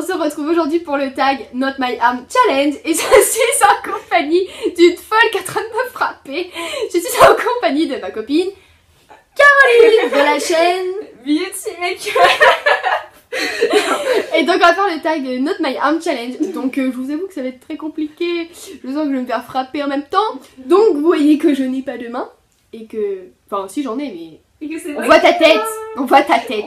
se retrouve aujourd'hui pour le tag Not My Arm Challenge et je suis en compagnie d'une folle qui est en train de me frapper. Je suis en compagnie de ma copine Caroline de la chaîne Beauty Make. Et donc on va faire le tag de Not My Arm Challenge. Donc je vous avoue que ça va être très compliqué. Je sens que je vais me faire frapper en même temps. Donc vous voyez que je n'ai pas de main. Et que... Enfin si j'en ai mais... On voit ta tête. On voit ta tête.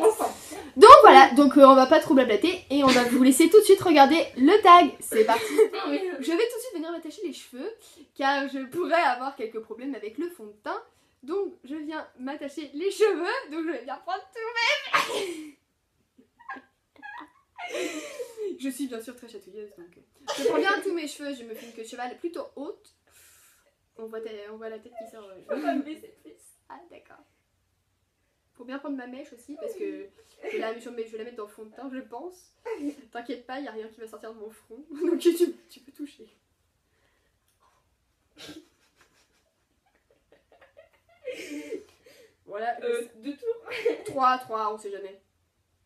Donc voilà, donc on va pas trop blablater et on va vous laisser tout de suite regarder le tag. C'est parti. Je vais tout de suite venir m'attacher les cheveux car je pourrais avoir quelques problèmes avec le fond de teint. Donc je viens m'attacher les cheveux. Donc je vais bien prendre tout même. Je suis bien sûr très chatouilleuse donc je prends bien tous mes cheveux. Je me fais une queue de cheval plutôt haute. On voit la tête qui sort. Faut pas me baisser plus. Ah d'accord. Faut bien prendre ma mèche aussi parce que je vais la mettre dans le fond de teint, je pense. T'inquiète pas, il n'y a rien qui va sortir de mon front. Donc tu peux toucher. Voilà. 2 tours. 3, on sait jamais.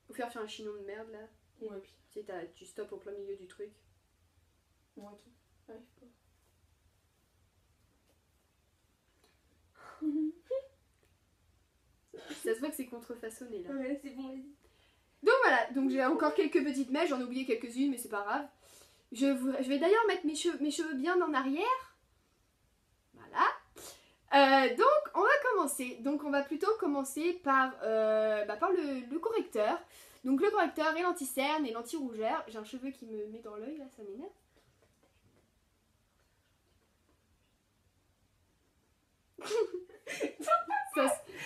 Faut faire un chignon de merde là. Ouais, puis. Tu sais, tu stoppes au plein milieu du truc. Ouais, tout. J'arrive pas. Ça se voit que c'est contrefaçonné là. Ouais, c'est bon, vas-y. Donc voilà, donc j'ai encore quelques petites mèches, j'en ai oublié quelques-unes mais c'est pas grave. Je vais d'ailleurs mettre mes cheveux bien en arrière. Voilà. Donc on va commencer. Donc on va plutôt commencer par le correcteur. Donc le correcteur et l'anti-cerne et l'anti-rougeur. J'ai un cheveu qui me met dans l'œil là, ça m'énerve.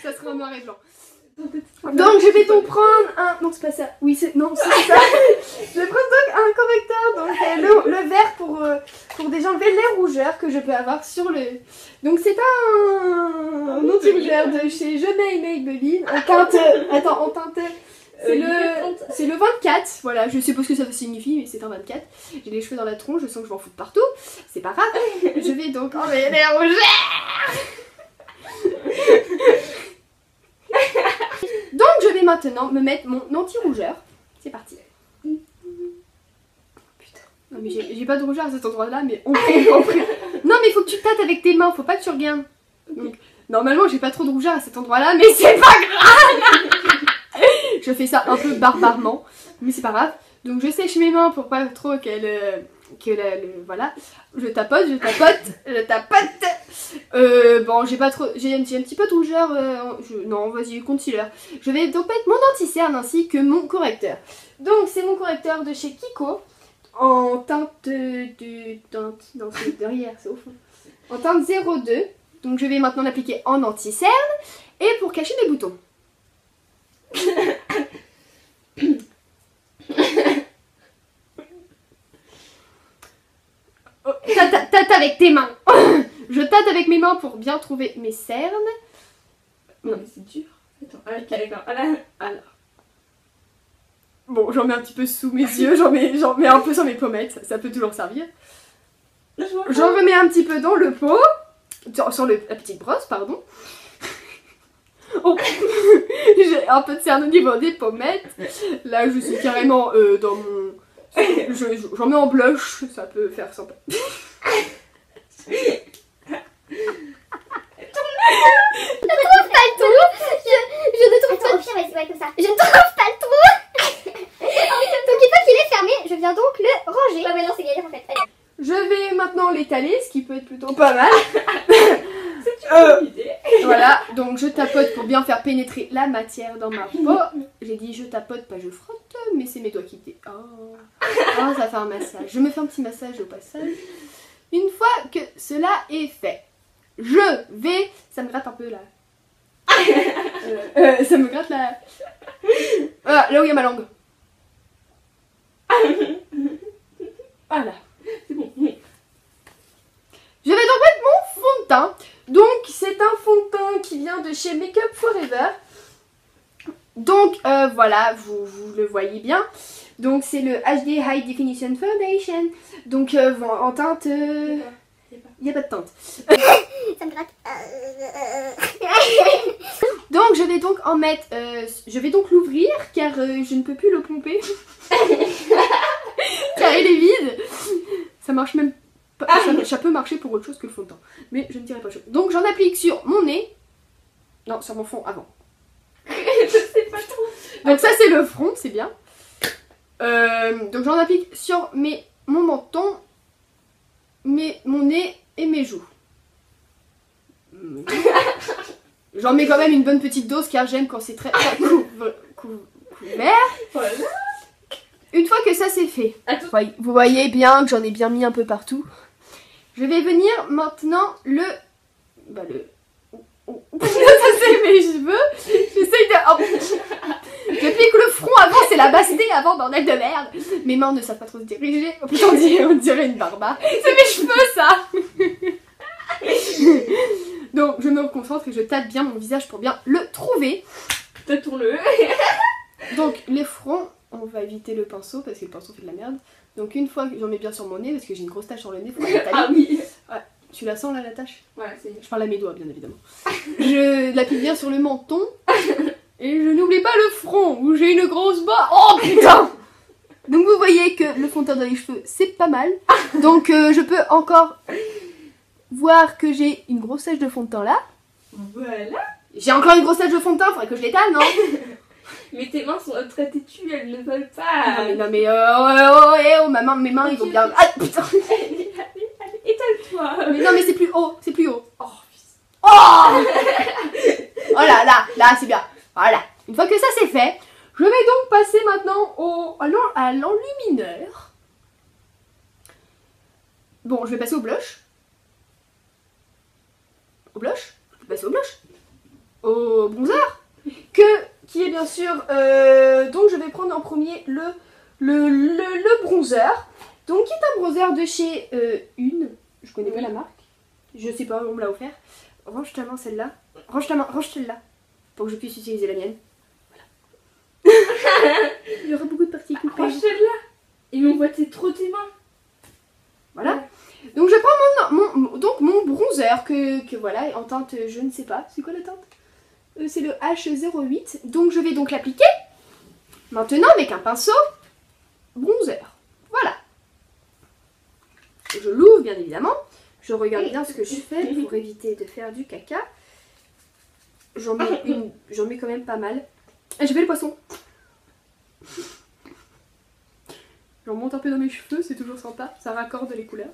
ça sera en noir et blanc. Donc je vais donc prendre un... Non c'est pas ça. Oui c'est... Non c'est ça. Je vais prendre donc un correcteur. Donc le vert pour déjà enlever les rougeurs que je peux avoir sur le... Donc c'est un anti-rougeur de chez Jeunet et Maybelline. En teinte... Attends, en teinte... C'est le 24. Voilà, je sais pas ce que ça signifie mais c'est un 24. J'ai les cheveux dans la tronche, je sens que je vais en foutre partout. C'est pas grave. Je vais donc enlever les rougeurs. Donc je vais maintenant me mettre mon anti-rougeur. C'est parti. Putain. Non mais j'ai pas de rougeur à cet endroit là mais on prie. Non mais il faut que tu tâtes avec tes mains, faut pas que tu regardes. Donc, normalement j'ai pas trop de rougeur à cet endroit là mais c'est pas grave. Je fais ça un peu barbarement mais c'est pas grave. Donc je sèche mes mains pour pas trop voilà. Je tapote. Bon, j'ai un petit peu de rougeur. Non, vas-y, concealer. Je vais donc mettre mon anti-cerne ainsi que mon correcteur. Donc, c'est mon correcteur de chez Kiko. En teinte derrière, c'est au fond. En teinte 02. Donc, je vais maintenant l'appliquer en anti-cerne. Et pour cacher mes boutons. Tâte avec tes mains. Je tâte avec mes mains pour bien trouver mes cernes. Non mais c'est dur. Attends, ok d'accord. Alors. Bon, j'en mets un petit peu sous mes yeux, j'en mets un peu sur mes pommettes, ça peut toujours servir. J'en remets un petit peu dans le pot, sur la petite brosse, pardon. Oh. J'ai un peu de cerne au niveau des pommettes. Là, je suis carrément dans mon... J'en mets en blush, ça peut faire sympa. Je ne trouve pas le trou. Je ne trouve pas le pire, ouais, comme ça. Je ne trouve pas le trou. Donc une fois qu'il est fermé, je viens donc le ranger. Ouais, mais non, c'est galère en fait. Allez. Je vais maintenant l'étaler, ce qui peut être plutôt pas mal. C'est une bonne idée. Voilà, donc je tapote pour bien faire pénétrer la matière dans ma peau. J'ai dit je tapote, pas je frotte, mais c'est mes doigts qui étaient. Oh, ça fait un massage. Je me fais un petit massage au passage. Une fois que cela est fait, je vais... Ça me gratte un peu là. Ça me gratte là. Voilà, là où il y a ma langue. Voilà. C'est bon. Je vais donc mettre mon fond de teint. Donc c'est un fond de teint qui vient de chez Make Up Forever. Donc voilà, vous le voyez bien. Donc c'est le HD High Definition Foundation. Donc en teinte... Il n'y a pas de teinte. Ça me gratte. Donc je vais donc en mettre... je vais donc l'ouvrir car je ne peux plus le pomper. marche même pas. Ça peut marcher pour autre chose que le fond de teint. Mais je ne dirais pas chaud. Donc j'en applique sur mon nez. Non, sur mon front avant. Je sais pas trop. Donc ça c'est le front, c'est bien. Donc j'en applique sur mon menton, mon nez et mes joues. J'en mets quand même une bonne petite dose car j'aime quand c'est très couvert. Voilà. Une fois que ça c'est fait, Attends. vous voyez bien que j'en ai bien mis un peu partout. Je vais venir maintenant ça c'est mes cheveux. J'essaye de... Oh. J'applique le front avant, c'est la basse nez avant, bordel de merde. Mes mains ne savent pas trop se diriger. Oh putain, on dirait une barba. C'est mes cheveux ça. Donc je me concentre et je tâte bien mon visage pour bien le trouver. Tâtons-le. Donc les fronts, on va éviter le pinceau parce que le pinceau fait de la merde. Donc une fois que j'en mets bien sur mon nez, parce que j'ai une grosse tache sur le nez, faut la tailler. Ah oui. Ouais. Tu la sens là la tache? Voilà, c'est... Je parle à mes doigts bien évidemment. Je l'applique bien sur le menton. Et je n'oublie pas le front où j'ai une grosse barre. Oh putain! Donc vous voyez que le fond de teint dans les cheveux c'est pas mal. Donc je peux encore voir que j'ai une grosse tache de fond de teint là. Voilà. J'ai encore une grosse tache de fond de teint, faudrait que je l'étale, non? Mais tes mains sont très têtues, elles ne veulent pas. Non mais mes mains ils vont bien... Ah putain! Allez, étale-toi. Mais non mais c'est plus haut, c'est plus haut. Oh, Oh! Oh là c'est bien. Voilà. Une fois que ça c'est fait, je vais donc passer maintenant à l'enlumineur. Bon, je vais passer au blush. Au blush? Je peux passer au blush. Au bronzer. Qui est bien sûr... donc je vais prendre en premier le bronzer. Donc qui est un bronzer de chez je connais pas la marque. Je sais pas, on me l'a offert. Range ta main celle-là. Range celle-là. Pour que je puisse utiliser la mienne. Voilà. Il y aura beaucoup de parties coupées. Range celle-là. Et on voit trop tes mains. Voilà. Donc je prends mon bronzer que voilà, en teinte, je ne sais pas. C'est quoi la teinte? C'est le H08. Donc je vais donc l'appliquer. Maintenant avec un pinceau bronzer. Voilà. Je l'ouvre bien évidemment. Je regarde bien ce que je fais pour éviter de faire du caca. J'en mets quand même pas mal. Et je fais le poisson. J'en monte un peu dans mes cheveux, c'est toujours sympa. Ça raccorde les couleurs.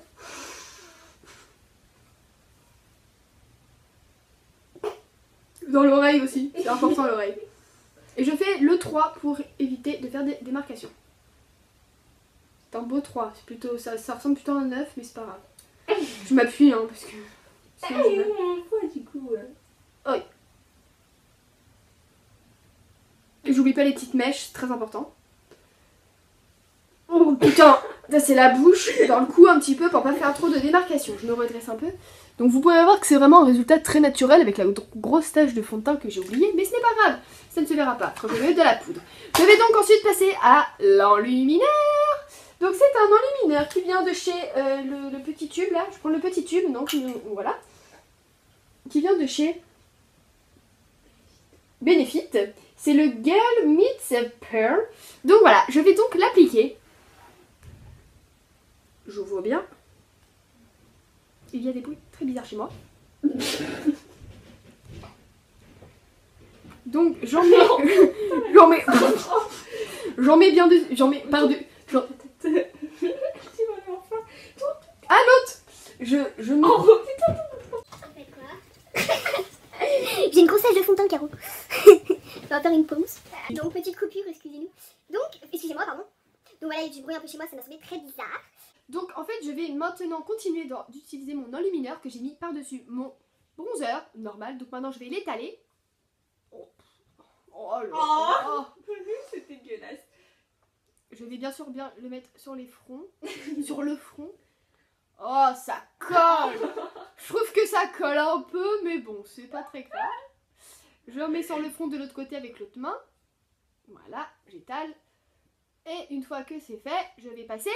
Dans l'oreille aussi, c'est important l'oreille. Et je fais le 3 pour éviter de faire des démarcations. C'est un beau 3, c'est plutôt, ça ressemble plutôt à un 9, mais c'est pas grave. Je m'appuie hein, parce que... on voit du coup. Oui. Et j'oublie pas les petites mèches, c'est très important. Oh putain, ça c'est la bouche, dans le cou un petit peu pour pas faire trop de démarcation. Je me redresse un peu. Donc vous pouvez voir que c'est vraiment un résultat très naturel avec la grosse tache de fond de teint que j'ai oublié. Mais ce n'est pas grave, ça ne se verra pas quand je vais mettre de la poudre. Je vais donc ensuite passer à l'enlumineur. Donc c'est un enlumineur qui vient de chez le petit tube là. Je prends le petit tube, donc voilà. Qui vient de chez Benefit. C'est le Girl Meets Pearl. Donc voilà, je vais donc l'appliquer. J'ouvre bien. Il y a des bruits très bizarres chez moi. Donc j'en mets... j'en mets bien dessus. J'en mets par-dessus. Ah l'autre. Je mets... Oh putain. J'ai une grosse tache de fond de teint, Caro. Ça va faire une pause. Donc, petite coupure, excusez-nous. Donc, excusez-moi, pardon. Donc voilà, il y a du bruit un peu chez moi, ça m'a semblé très bizarre. Donc en fait, je vais maintenant continuer d'utiliser mon enlumineur que j'ai mis par-dessus mon bronzer normal. Donc maintenant, je vais l'étaler. Oh là là. C'est dégueulasse. Je vais bien sûr bien le mettre sur les fronts. Sur le front. Oh, ça colle. Je trouve que ça colle un peu, mais bon, c'est pas très grave. Je remets sur le front de l'autre côté avec l'autre main. Voilà, j'étale. Et une fois que c'est fait, je vais passer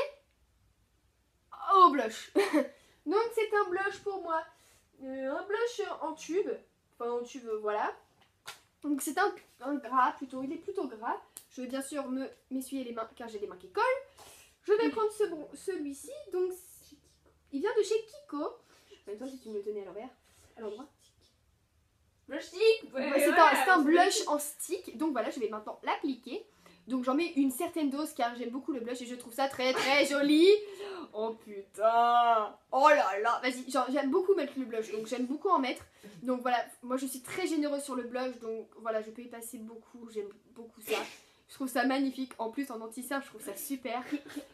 au blush. Donc c'est un blush pour moi. Un blush en tube. Enfin en tube, voilà. Donc c'est un gras plutôt, il est plutôt gras. Je vais bien sûr m'essuyer les mains car j'ai les mains qui collent. Je vais prendre celui-ci. Donc il vient de chez Kiko. En même temps, si tu me le tenais à l'envers, à l'endroit. Blush stick. C'est un blush en stick. Donc voilà, je vais maintenant l'appliquer. Donc j'en mets une certaine dose car j'aime beaucoup le blush et je trouve ça très très joli. Oh putain. Oh là là. Vas-y, j'aime beaucoup mettre le blush, donc j'aime beaucoup en mettre. Donc voilà, moi je suis très généreuse sur le blush, donc voilà, je peux y passer beaucoup. J'aime beaucoup ça. Je trouve ça magnifique. En plus en anti-cerne, je trouve ça super.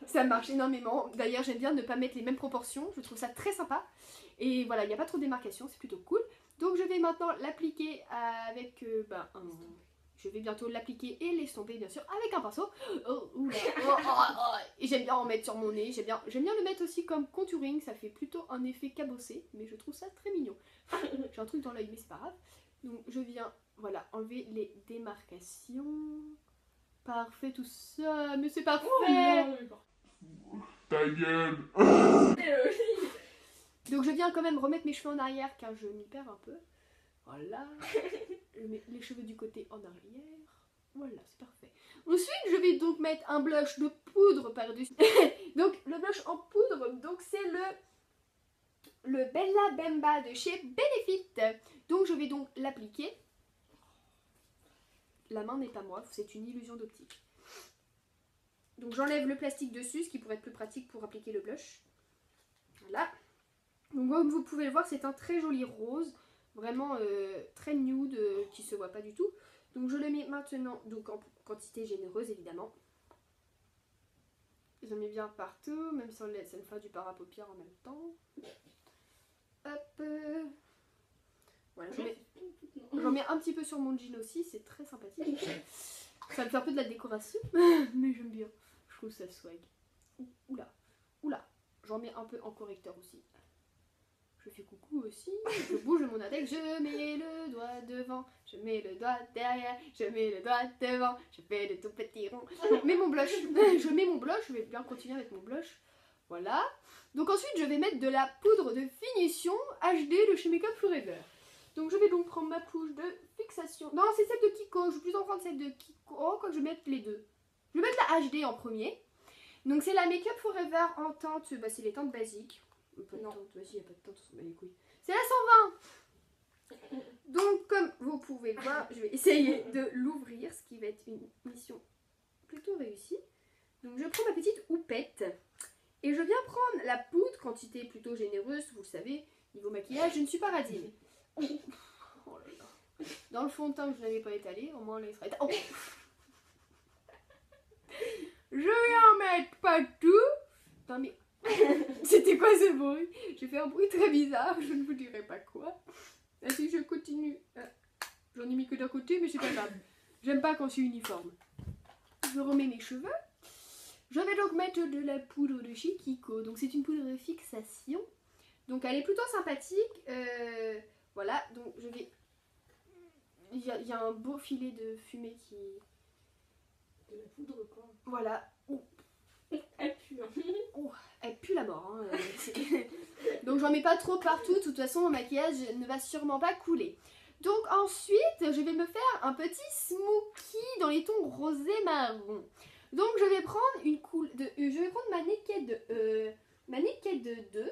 Ça marche énormément. D'ailleurs j'aime bien ne pas mettre les mêmes proportions. Je trouve ça très sympa. Et voilà, il n'y a pas trop de démarcation, c'est plutôt cool. Donc je vais maintenant l'appliquer avec je vais bientôt l'appliquer et l'estomper bien sûr avec un pinceau. Et j'aime bien en mettre sur mon nez. J'aime bien le mettre aussi comme contouring. Ça fait plutôt un effet cabossé. Mais je trouve ça très mignon. J'ai un truc dans l'œil mais c'est pas grave. Donc je viens voilà enlever les démarcations. Parfait tout ça. Mais c'est parfait. Ta gueule. Donc je viens quand même remettre mes cheveux en arrière car je m'y perds un peu. Voilà. Je mets les cheveux du côté en arrière. Voilà, c'est parfait. Ensuite, je vais donc mettre un blush de poudre par-dessus. Donc le blush en poudre, donc c'est le Bella Bemba de chez Benefit. Donc je vais donc l'appliquer. La main n'est pas moi, c'est une illusion d'optique. Donc j'enlève le plastique dessus, ce qui pourrait être plus pratique pour appliquer le blush. Voilà. Donc comme vous pouvez le voir, c'est un très joli rose. Vraiment très nude, qui se voit pas du tout. Donc je le mets maintenant, donc en quantité généreuse évidemment. Je mets bien partout, même si on laisse me faire du para-paupières en même temps. Hop. Voilà, j'en mets un petit peu sur mon jean aussi, c'est très sympathique. Ça me fait un peu de la décoration, mais j'aime bien. Je trouve ça swag. Oula, oula. J'en mets un peu en correcteur aussi. Je fais coucou aussi, je bouge mon index, je mets le doigt devant, je mets le doigt derrière, je mets le doigt devant, je fais le tout petit rond. Je mets mon blush, je vais bien continuer avec mon blush. Voilà. Donc ensuite je vais mettre de la poudre de finition HD de chez Make Up Forever. Donc je vais donc prendre ma poudre de fixation. Non, c'est celle de Kiko, je vais plus en prendre celle de Kiko. Oh, quand je vais mettre les deux. Je vais mettre la HD en premier. Donc c'est la Make Up Forever en teinte, c'est les teintes basiques. Pas de teinte, vas-y, il n'y a pas de teinte, on s'en bat les couilles. C'est la 120. Donc comme vous pouvez le voir, je vais essayer de l'ouvrir, ce qui va être une mission plutôt réussie. Donc je prends ma petite houppette et je viens prendre la poudre, quantité plutôt généreuse, vous le savez, niveau maquillage, je ne suis pas radine. Oh là là. Dans le fond de teint que je n'avais pas étalé, au moins là il sera étalé. Oh. Je vais en mettre partout. Non mais... C'était quoi ce bruit? J'ai fait un bruit très bizarre, je ne vous dirai pas quoi. Si je continue. J'en ai mis que d'un côté, mais c'est pas grave. J'aime pas quand c'est uniforme. Je remets mes cheveux. Je vais donc mettre de la poudre de chez Kiko. Donc c'est une poudre de fixation. Donc elle est plutôt sympathique. Voilà, donc je vais... Il y a un beau filet de fumée qui... De la poudre quoi. Voilà. Oh. Elle pue. Oh, elle pue la mort. Hein. Donc j'en mets pas trop partout. De toute façon, mon maquillage ne va sûrement pas couler. Donc ensuite, je vais me faire un petit smokey dans les tons rosé marron. Donc je vais prendre je vais prendre ma Naked 2.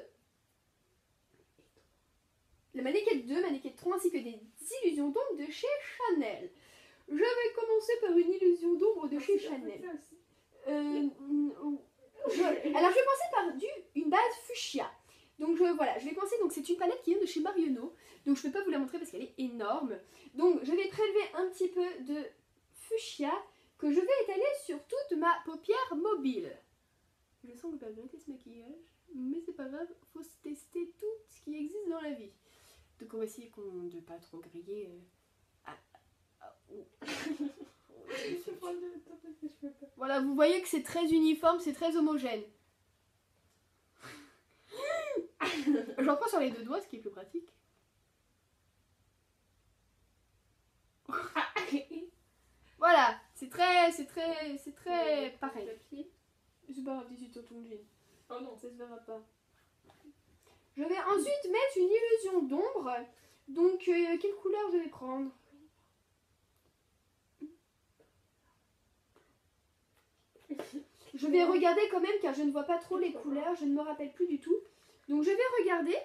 La Naked 2, ma Naked 3 ainsi que des illusions d'ombre de chez Chanel. Je vais commencer par une illusion d'ombre de chez Chanel. Alors je vais commencer par une base fuchsia. Donc voilà, je vais commencer, donc c'est une palette qui vient de chez Marionneau. Donc je ne peux pas vous la montrer parce qu'elle est énorme. Donc je vais prélever un petit peu de fuchsia que je vais étaler sur toute ma paupière mobile. Je sens que je vais regretter ce maquillage, mais c'est pas grave, faut tester tout ce qui existe dans la vie. Donc on va essayer de ne pas trop griller. Voilà, vous voyez que c'est très uniforme, c'est très homogène. J'en prends sur les deux doigts, ce qui est plus pratique. Voilà, c'est très pareil. C'est pas grave, dis sur ton jean. Oh non, ça se verra pas. Je vais ensuite mettre une illusion d'ombre. Donc, quelle couleur je vais prendre? Je vais regarder quand même car je ne vois pas trop les couleurs, je ne me rappelle plus du tout. Donc je vais regarder.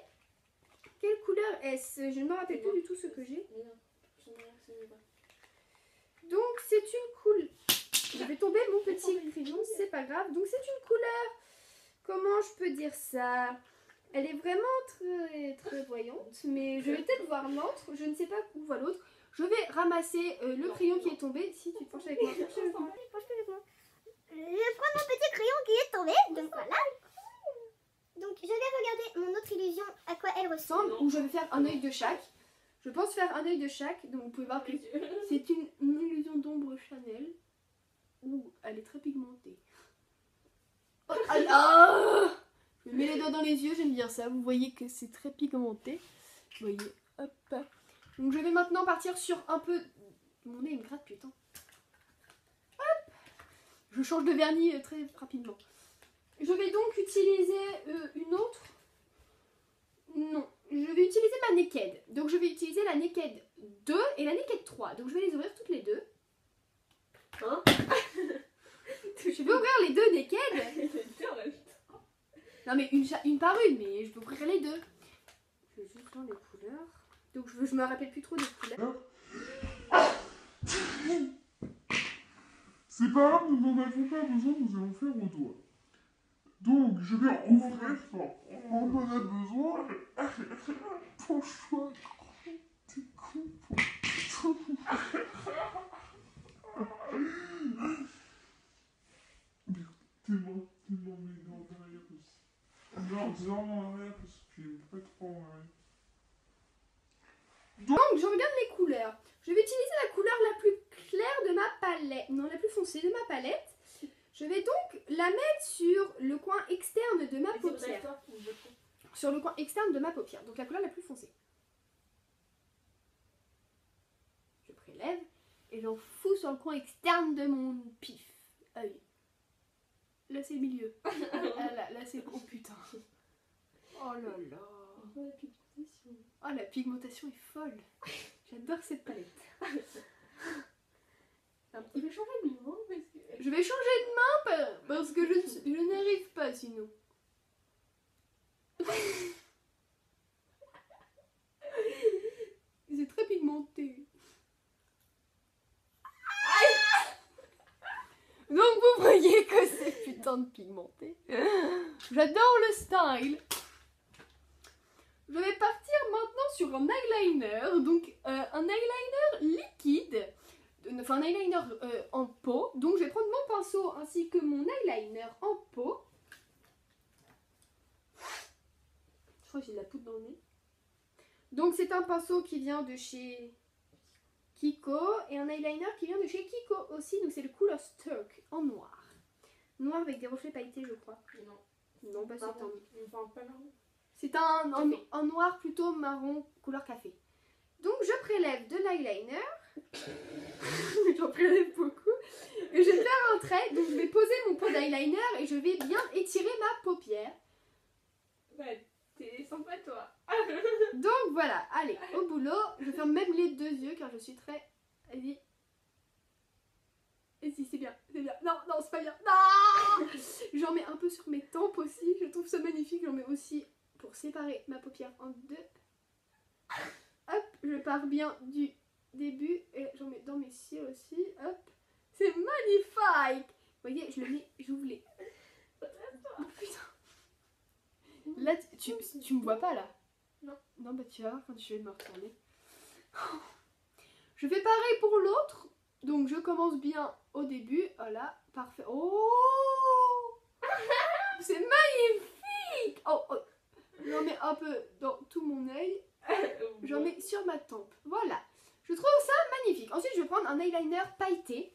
Quelle couleur est-ce? Je ne me rappelle plus du tout ce que j'ai. Donc c'est une couleur. Je vais tomber mon petit crayon, c'est pas grave. Donc c'est une couleur. Comment je peux dire ça? Elle est vraiment très voyante. Mais je vais peut-être voir l'autre. Je ne sais pas où va l'autre. Je vais ramasser le crayon qui est tombé. Si tu te penches avec moi. Je prends mon petit crayon qui est tombé. Donc voilà. Donc je vais regarder mon autre illusion, à quoi elle ressemble. Où je vais faire un œil de chaque. Je pense faire un œil de chaque. Donc vous pouvez voir que c'est une illusion d'ombre Chanel. Ouh, elle est très pigmentée. Oh, ah, je me mets les doigts dans les yeux, j'aime bien ça. Vous voyez que c'est très pigmenté. Vous voyez, hop. Donc je vais maintenant partir sur un peu... Mon nez il me gratte, putain. Hop. Je change de vernis très rapidement. Je vais donc utiliser une autre. Non, je vais utiliser ma Naked. Donc je vais utiliser la Naked 2 et la Naked 3. Donc je vais les ouvrir toutes les deux. Hein? Je vais ouvrir les deux Naked. Non mais une par une, mais je peux ouvrir les deux. Je vais juste voir les couleurs. Donc je me rappelle plus trop des couleurs. C'est pas grave, nous n'en avons pas besoin, nous allons faire au doigt. Donc, je vais ouvrir, on en a besoin. Penche-toi, t'es con. T'es-moi, mais non, derrière aussi. Non, en arrière, parce que je pas trop en arrière. Donc je regarde les couleurs. Je vais utiliser la couleur la plus claire de ma palette. Non, la plus foncée de ma palette. Je vais donc la mettre sur le coin externe de ma paupière. Sur le coin externe de ma paupière. Donc la couleur la plus foncée. Je prélève et j'en fous sur le coin externe de mon pif. Œil. Là c'est le milieu. Là c'est... Oh putain. Oh là là. Oh la pigmentation est folle. J'adore cette palette. Il va changer de main parce que... Je vais changer de main parce que je n'arrive pas sinon. C'est très pigmenté. Donc vous voyez que c'est putain de pigmenté. J'adore le style. Je vais partir maintenant sur un eyeliner. Donc un eyeliner liquide. Enfin un eyeliner en pot. Donc je vais prendre mon pinceau ainsi que mon eyeliner en pot. Je crois que j'ai de la poudre dans le nez. Donc c'est un pinceau qui vient de chez Kiko et un eyeliner qui vient de chez Kiko aussi. Donc c'est le Cooler Stock en noir. Noir avec des reflets pailletés je crois. Non. Non, bah c'est un... Enfin, pas marron. C'est un noir plutôt marron couleur café. Donc je prélève de l'eyeliner. J'en prélève beaucoup. Et je vais faire un trait. Donc je vais poser mon pot d'eyeliner et je vais bien étirer ma paupière. Ouais, t'es sympa toi. Donc voilà, allez, au boulot. Je ferme même les deux yeux car je suis très... Vas-y. Et si, c'est bien, c'est bien. Non, non, c'est pas bien. Non. J'en mets un peu sur mes tempes aussi. Je trouve ça magnifique. J'en mets aussi pour séparer ma paupière en deux. Hop, je pars bien du début et j'en mets dans mes cils aussi. Hop, c'est magnifique. Vous voyez, je le mets, j'ouvre les... Oh putain. Là, tu me vois pas là? Non. Non, bah tu vas voir quand je vais me retourner. Je fais pareil pour l'autre. Donc je commence bien au début. Voilà, parfait. Oh, c'est magnifique. Oh, oh. J'en mets un peu dans tout mon œil. J'en mais sur ma tempe. Voilà. Je trouve ça magnifique. Ensuite, je vais prendre un eyeliner pailleté.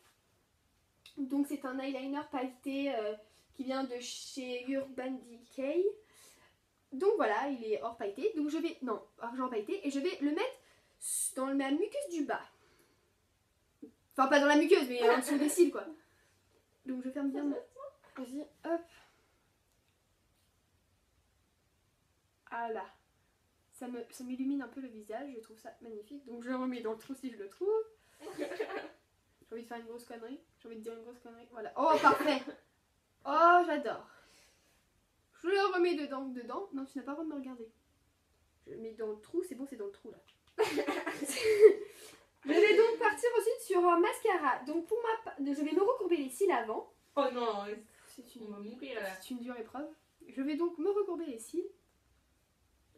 Donc c'est un eyeliner pailleté qui vient de chez Urban Decay. Donc voilà, il est hors pailleté. Donc je vais... Non, argent pailleté. Et je vais le mettre dans ma muqueuse du bas. Enfin, pas dans la muqueuse, mais en dessous des cils, quoi. Donc je ferme bien mon... Vas-y, hop. Ah là. Ça m'illumine un peu le visage, je trouve ça magnifique. Donc je le remets dans le trou si je le trouve. J'ai envie de faire une grosse connerie. J'ai envie de dire une grosse connerie. Voilà. Oh, parfait. Oh, j'adore. Je le remets remets dedans. Non, tu n'as pas le droit de me regarder. Je mets dans le trou, c'est bon, c'est dans le trou là. Je vais donc partir ensuite sur un mascara. Donc pour je vais me recourber les cils avant. Oh non, C'est on va mourir là. une dure épreuve. Je vais donc me recourber les cils.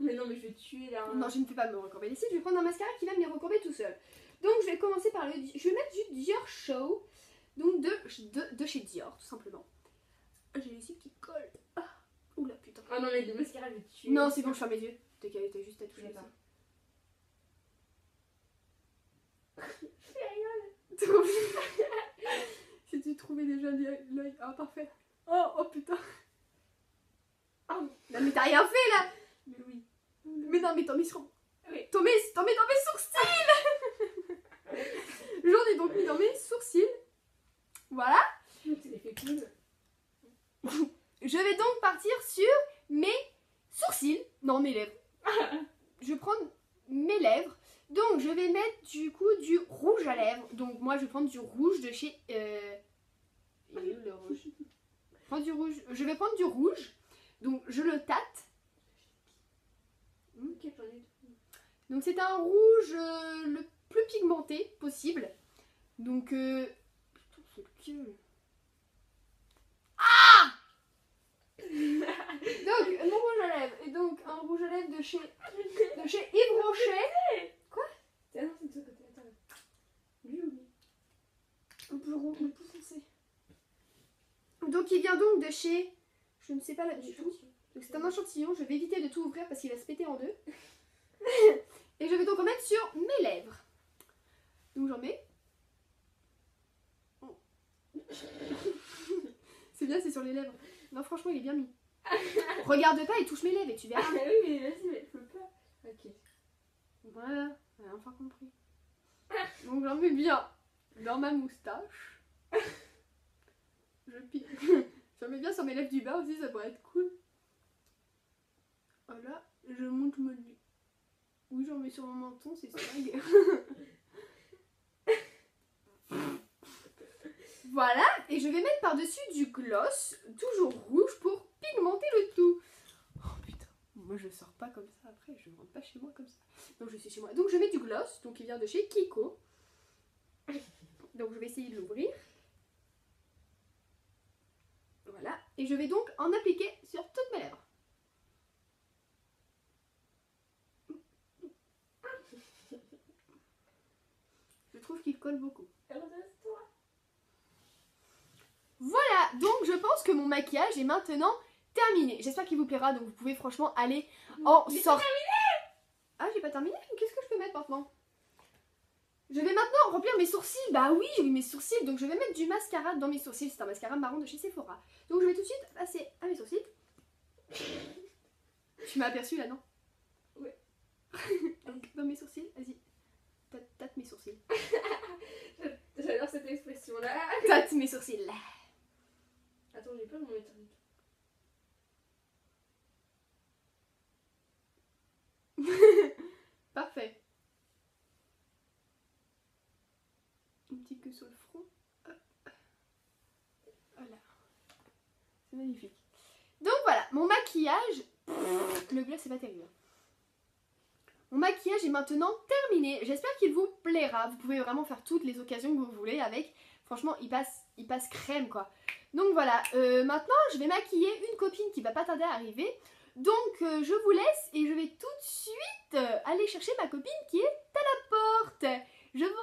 Mais non, mais je vais tuer là. Non, je ne vais pas me recourber les cils. Je vais prendre un mascara qui va me les recourber tout seul. Donc je vais commencer par je vais mettre du Dior Show. Donc de chez Dior, tout simplement. J'ai les cils qui collent. Ah, oula putain. Oh non, mais le mascara, je vais tuer. Non, c'est bon, je ferme mes yeux. T'as juste à toucher Je ça. rigole. Si tu trouvais déjà l'œil. Ah, parfait. Oh putain. Oh. Non, mais t'as rien fait là. Mais oui. Mais non, mais t'en mets sur. Oui. T'en mets dans mes sourcils. J'en ai donc mis dans mes sourcils. Voilà. Tu l'as fait cool. Je vais donc partir sur mes sourcils. Non, mes lèvres. Je vais prendre mes lèvres. Donc, je vais mettre du coup du rouge à lèvres. Donc, moi, je vais prendre du rouge de chez. Il est où le rouge? Je vais prendre du rouge. Donc, je le tâte. Ok, j'en ai tout. Donc, c'est un rouge le plus pigmenté possible. Donc, putain, c'est lequel? Ah! Donc, mon rouge à lèvres. Et donc, un rouge à lèvres de chez Yves Rocher. Ah non, c'est de ce côté. Attends. Lui ou lui? Un peu rond, un peu foncé. Donc, il vient donc de chez. Je ne sais pas là du tout. Donc, c'est un échantillon. Je vais éviter de tout ouvrir parce qu'il va se péter en deux. Et je vais donc en mettre sur mes lèvres. Donc, j'en mets. Oh. C'est bien, c'est sur les lèvres. Non, franchement, il est bien mis. Regarde pas et touche mes lèvres et tu verras. Ah oui, mais vas-y, mais je peux pas. Ok. Voilà, on a enfin compris. Donc j'en mets bien dans ma moustache. J'en mets bien sur mes lèvres du bas aussi, ça pourrait être cool. Voilà, je monte mon nez. Oui, j'en mets sur mon menton, c'est swag. Voilà, et je vais mettre par-dessus du gloss, toujours rouge, pour pigmenter le tout. Oh putain, moi je sors pas comme ça après, je rentre pas chez moi comme ça. Donc je suis chez moi. Donc je mets du gloss, donc il vient de chez Kiko. Donc je vais essayer de l'ouvrir. Voilà, et je vais donc en appliquer sur toutes mes lèvres. Je trouve qu'il colle beaucoup. Voilà, donc je pense que mon maquillage est maintenant terminé. J'espère qu'il vous plaira, donc vous pouvez franchement aller en sortir. Ah, j'ai pas terminé? Qu'est-ce que je peux mettre maintenant? Je vais maintenant remplir mes sourcils. Bah oui, j'ai mis mes sourcils, donc je vais mettre du mascara dans mes sourcils. C'est un mascara marron de chez Sephora. Donc je vais tout de suite passer à mes sourcils. Tu m'as aperçu là, non? Ouais. Donc, dans mes sourcils, vas-y. Tâte mes sourcils. J'adore cette expression là. Tâte mes sourcils. Attends, j'ai peur de mon éternité. Parfait. Un petit peu sur le front. Hop. Voilà. C'est magnifique. Donc voilà, mon maquillage. Le gloss c'est pas terrible. Mon maquillage est maintenant terminé. J'espère qu'il vous plaira. Vous pouvez vraiment faire toutes les occasions que vous voulez avec. Franchement, il passe crème quoi. Donc voilà, maintenant je vais maquiller une copine qui va pas tarder à arriver. Donc je vous laisse et je vais tout de suite aller chercher ma copine qui est à la porte. Je vous